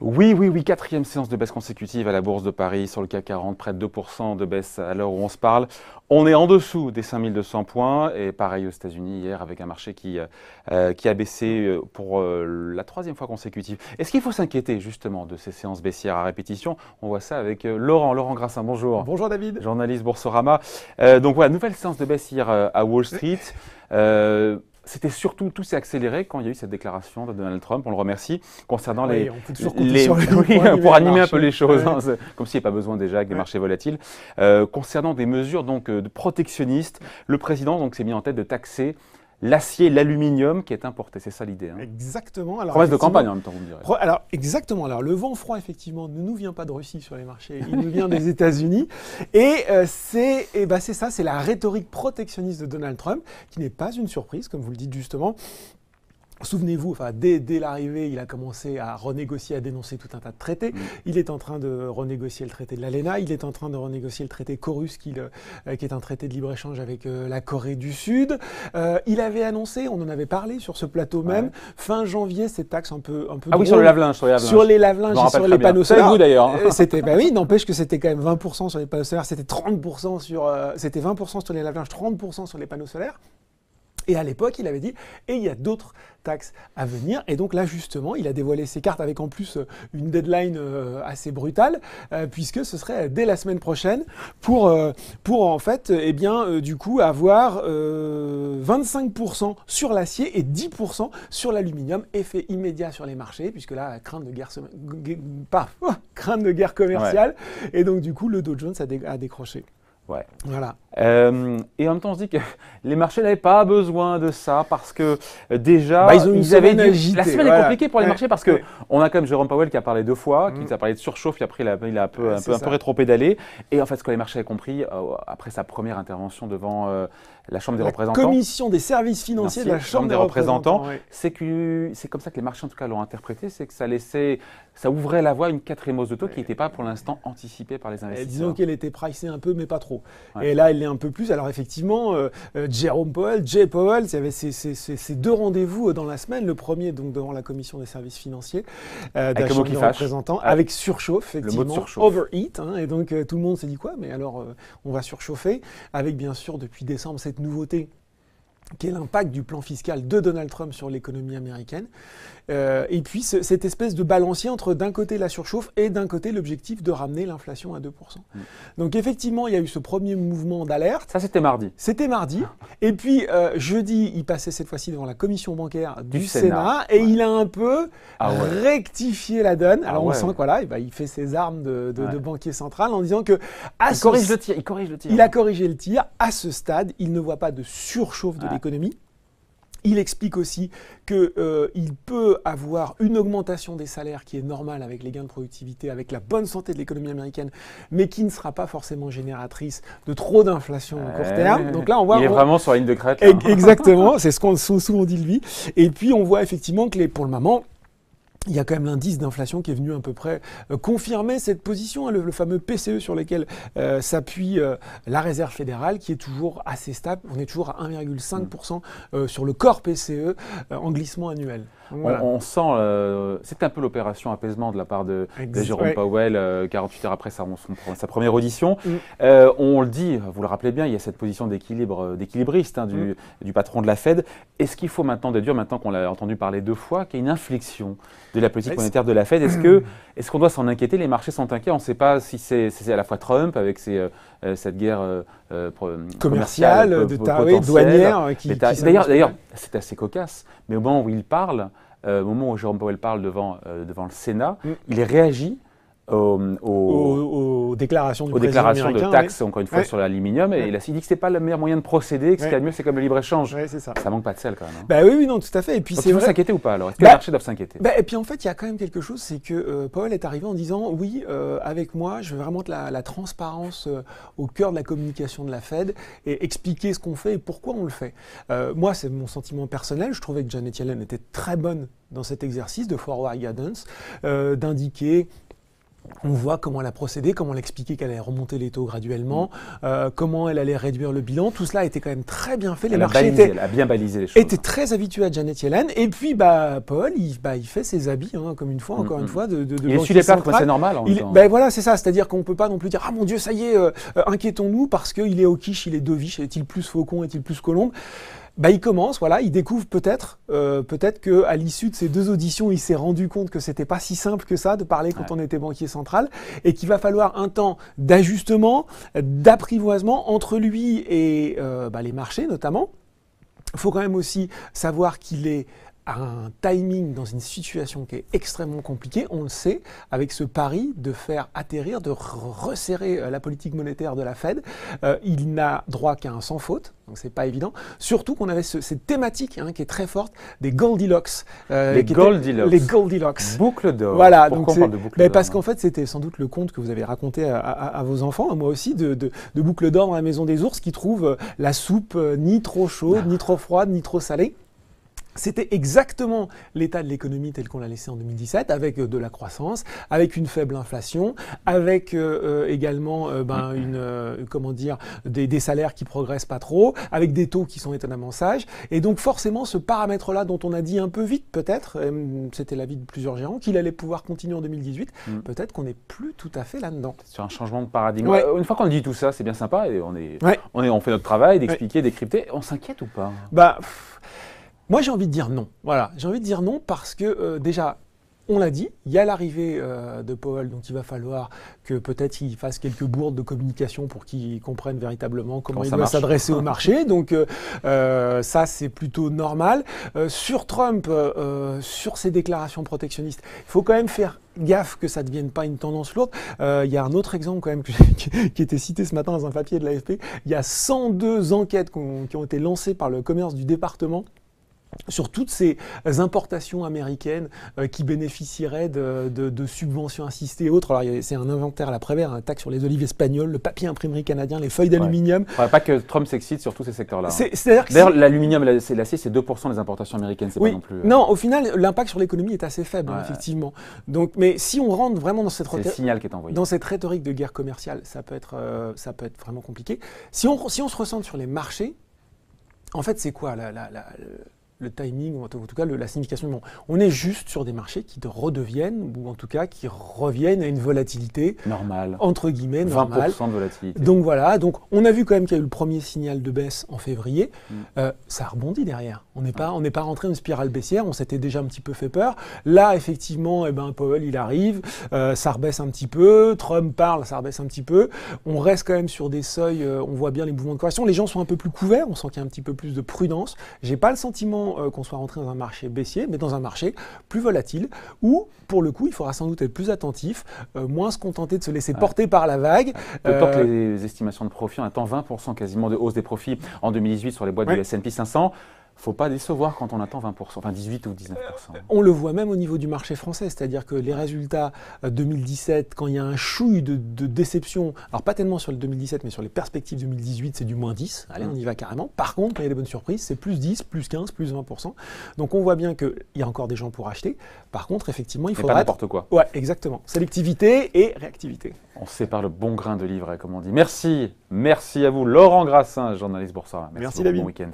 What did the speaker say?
Oui, quatrième séance de baisse consécutive à la Bourse de Paris sur le CAC 40, près de 2% de baisse à l'heure où on se parle. On est en dessous des 5200 points et pareil aux États-Unis hier avec un marché qui a baissé pour la troisième fois consécutive. Est-ce qu'il faut s'inquiéter justement de ces séances baissières à répétition? On voit ça avec Laurent Grassin, bonjour. Bonjour David. Journaliste Boursorama. Donc voilà, nouvelle séance de baisse hier à Wall Street. C'était surtout, tout s'est accéléré quand il y a eu cette déclaration de Donald Trump, on le remercie, concernant pour animer un peu les choses, hein, comme s'il n'y avait pas besoin déjà avec des marchés volatiles. Concernant des mesures donc, de protectionnistes, le président s'est mis en tête de taxer l'acier, l'aluminium qui est importé, c'est ça l'idée. Hein. Exactement. Alors, promesse de campagne en même temps, vous me direz. Alors, exactement. Alors, le vent froid, effectivement, ne nous vient pas de Russie sur les marchés, il nous vient des États-Unis. Et c'est ça, c'est la rhétorique protectionniste de Donald Trump, qui n'est pas une surprise, comme vous le dites justement. Souvenez-vous, dès l'arrivée, il a commencé à renégocier, à dénoncer tout un tas de traités. Il est en train de renégocier le traité de l'ALENA, il est en train de renégocier le traité Corus, qui est un traité de libre-échange avec la Corée du Sud. Il avait annoncé, on en avait parlé sur ce plateau même, fin janvier, ces taxes un peu oui, sur le lave-linge. Sur les lave-linges et sur les panneaux solaires. C'est vous d'ailleurs. Oui, n'empêche que c'était quand même 20% sur les panneaux solaires, c'était 30% c'était 20% sur les lave-linges, 30% sur les panneaux solaires. Et à l'époque, il avait dit, et il y a d'autres taxes à venir. Et donc là, justement, il a dévoilé ses cartes avec en plus une deadline assez brutale, puisque ce serait dès la semaine prochaine pour en fait, du coup, avoir 25% sur l'acier et 10% sur l'aluminium. Effet immédiat sur les marchés, puisque là, crainte de guerre commerciale. Et donc, du coup, le Dow Jones a décroché. Ouais. Voilà. Et en même temps, on se dit que les marchés n'avaient pas besoin de ça parce que déjà, ils avaient agité. La semaine est compliquée pour les marchés parce que on a quand même Jérôme Powell qui a parlé 2 fois, qui a parlé de surchauffe, puis après il a un peu rétro-pédalé. Et en fait, ce que les marchés avaient compris après sa première intervention devant la Chambre des représentants, commission des services financiers de la Chambre des représentants, c'est comme ça que les marchés en tout cas l'ont interprété, c'est que ça ouvrait la voie à une 4e hausse de taux qui n'était pas pour l'instant anticipée par les investisseurs. Disons qu'elle était pricée un peu, mais pas trop. Et là, elle l'est un peu plus. Alors effectivement, Jérôme Powell, Jay Powell, il y avait ces 2 rendez-vous dans la semaine. Le premier, donc devant la commission des services financiers de la Chambre des représentants, avec surchauffe, effectivement, le mot de surchauffe. Overheat. Et donc tout le monde s'est dit quoi? Mais alors, on va surchauffer. Avec bien sûr, depuis décembre, cette nouveauté qui est l'impact du plan fiscal de Donald Trump sur l'économie américaine. Et puis cette espèce de balancier entre d'un côté la surchauffe et d'un côté l'objectif de ramener l'inflation à 2%. Donc effectivement, il y a eu ce premier mouvement d'alerte. Ça, c'était mardi. C'était mardi. Et puis jeudi, il passait cette fois-ci devant la commission bancaire du Sénat. Et il a un peu rectifié la donne. Alors on sent qu'il fait ses armes de banquier central en disant que... Il corrige le tir. Il a corrigé le tir. À ce stade, il ne voit pas de surchauffe de l'économie. Il explique aussi qu'il peut avoir une augmentation des salaires qui est normale avec les gains de productivité, avec la bonne santé de l'économie américaine, mais qui ne sera pas forcément génératrice de trop d'inflation à court terme. Donc là, on voit... Il est vraiment sur la ligne de crête. Exactement, c'est ce qu'on souvent dit de lui. Et puis, on voit effectivement que pour le moment... Il y a quand même l'indice d'inflation qui est venu à peu près confirmer cette position, le fameux PCE sur lequel s'appuie la Réserve fédérale, qui est toujours assez stable. On est toujours à 1,5% sur le corps PCE en glissement annuel. Voilà. On sent, c'est un peu l'opération apaisement de la part de Jérôme Powell, 48 heures après sa première audition. On le dit, vous le rappelez bien, il y a cette position d'équilibriste du patron de la Fed. Est-ce qu'il faut maintenant déduire, maintenant qu'on l'a entendu parler 2 fois, qu'il y a une inflexion de la politique monétaire de la Fed? Est-ce qu'on doit s'en inquiéter? Les marchés sont inquiets. On ne sait pas si c'est à la fois Trump avec cette guerre commerciale, douanière. D'ailleurs, c'est assez cocasse. Mais au moment où il parle, au moment où Jérôme Powell parle devant le Sénat, il réagit aux déclarations du président américain, de taxes, encore une fois, sur l'aluminium. Et il dit que ce n'est pas le meilleur moyen de procéder, que ce qu'il y a de mieux, c'est comme le libre-échange. Ça manque pas de sel quand même. Oui, non, tout à fait. Et puis, il faut s'inquiéter ou pas alors? Est-ce que les marchés doivent s'inquiéter? Et puis en fait, il y a quand même quelque chose, c'est que Powell est arrivé en disant, oui, avec moi, je veux vraiment la transparence au cœur de la communication de la Fed et expliquer ce qu'on fait et pourquoi on le fait. Moi, c'est mon sentiment personnel. Je trouvais que Janet Yellen était très bonne dans cet exercice de forward guidance, d'indiquer On voit comment elle a procédé, comment elle expliquait qu'elle allait remonter les taux graduellement, comment elle allait réduire le bilan. Tout cela était quand même très bien fait. Les marchés elle a bien balisé les choses. Étaient très habitués à Janet Yellen. Et puis, Powell, il fait ses habits, comme une fois, encore une fois, de il essuie les plâtres, c'est normal. Voilà, c'est ça. C'est-à-dire qu'on ne peut pas non plus dire « Ah mon Dieu, ça y est, inquiétons-nous parce qu'il est au quiche, il est dovish, est-il plus faucon, est-il plus colombe ?» Il commence, voilà, il découvre peut-être qu'à l'issue de ces 2 auditions, il s'est rendu compte que c'était pas si simple que ça de parler quand on était banquier central et qu'il va falloir un temps d'ajustement, d'apprivoisement entre lui et les marchés notamment. Il faut quand même aussi savoir qu'il est à un timing dans une situation qui est extrêmement compliquée, on le sait, avec ce pari de faire atterrir, de resserrer la politique monétaire de la Fed. Il n'a droit qu'à un sans faute, donc c'est pas évident. Surtout qu'on avait cette thématique qui est très forte des Goldilocks. Les Goldilocks. Boucle d'or. Voilà, pourquoi on parle de boucle d'or, parce qu'en fait, c'était sans doute le conte que vous avez raconté à vos enfants, à moi aussi, de boucle d'or dans la maison des ours qui trouvent la soupe ni trop chaude, ni trop froide, ni trop salée. C'était exactement l'état de l'économie tel qu'on l'a laissé en 2017, avec de la croissance, avec une faible inflation, avec également des salaires qui progressent pas trop, avec des taux qui sont étonnamment sages. Et donc forcément, ce paramètre-là dont on a dit un peu vite peut-être, c'était l'avis de plusieurs géants, qu'il allait pouvoir continuer en 2018, peut-être qu'on n'est plus tout à fait là-dedans. Sur un changement de paradigme. Une fois qu'on dit tout ça, c'est bien sympa, et on fait notre travail d'expliquer, décrypter. On s'inquiète ou pas? Moi, j'ai envie de dire non. Voilà, j'ai envie de dire non parce que déjà, on l'a dit, il y a l'arrivée de Powell, donc il va falloir que peut-être il fasse quelques bourdes de communication pour qu'il comprenne véritablement comment il doit s'adresser au marché. Donc ça, c'est plutôt normal. Sur Trump, sur ses déclarations protectionnistes, il faut quand même faire gaffe que ça ne devienne pas une tendance lourde. Il y a un autre exemple quand même qui était cité ce matin dans un papier de l'AFP. Il y a 102 enquêtes qui ont été lancées par le commerce du département sur toutes ces importations américaines qui bénéficieraient de subventions assistées et autres. Alors c'est un inventaire à la Prévert, un taxe sur les olives espagnoles, le papier imprimerie canadien, les feuilles d'aluminium. Pas que Trump s'excite sur tous ces secteurs-là. D'ailleurs, l'aluminium et l'acier, c'est 2% des importations américaines, c'est pas non plus... Non, au final, l'impact sur l'économie est assez faible, effectivement. Donc, mais si on rentre vraiment dans cette signal qui est envoyé. Dans cette rhétorique de guerre commerciale, ça peut être vraiment compliqué. Si on se recentre sur les marchés, en fait, c'est quoi le timing, ou en tout cas la signification. On est juste sur des marchés qui redeviennent, ou en tout cas qui reviennent à une volatilité normale, entre guillemets, normale. 20% de volatilité. Donc voilà, on a vu quand même qu'il y a eu le premier signal de baisse en février. Ça a rebondi derrière. On n'est pas rentré dans une spirale baissière, on s'était déjà un petit peu fait peur. Là, effectivement, Powell, il arrive, ça rebaisse un petit peu, Trump parle, ça rebaisse un petit peu. On reste quand même sur des seuils, on voit bien les mouvements de correction. Les gens sont un peu plus couverts, on sent qu'il y a un petit peu plus de prudence. J'ai pas le sentiment qu'on soit rentré dans un marché baissier, mais dans un marché plus volatile, où, pour le coup, il faudra sans doute être plus attentif, moins se contenter de se laisser porter par la vague. D'autant que les estimations de profit, on attend 20% quasiment de hausse des profits en 2018 sur les boîtes du S&P 500. Faut pas décevoir quand on attend 20%, enfin 18 ou 19%. On le voit même au niveau du marché français, c'est-à-dire que les résultats 2017, quand il y a un chouille de déception, alors pas tellement sur le 2017, mais sur les perspectives 2018, c'est du moins 10, allez, on y va carrément. Par contre, quand il y a des bonnes surprises, c'est plus 10, plus 15, plus 20%. Donc on voit bien qu'il y a encore des gens pour acheter. Par contre, effectivement, il faudra... pas n'importe quoi. Ouais, exactement. Sélectivité et réactivité. On sépare le bon grain de livret, comme on dit. Merci à vous, Laurent Grassin, journaliste Boursorama. Merci David. Bon week-end.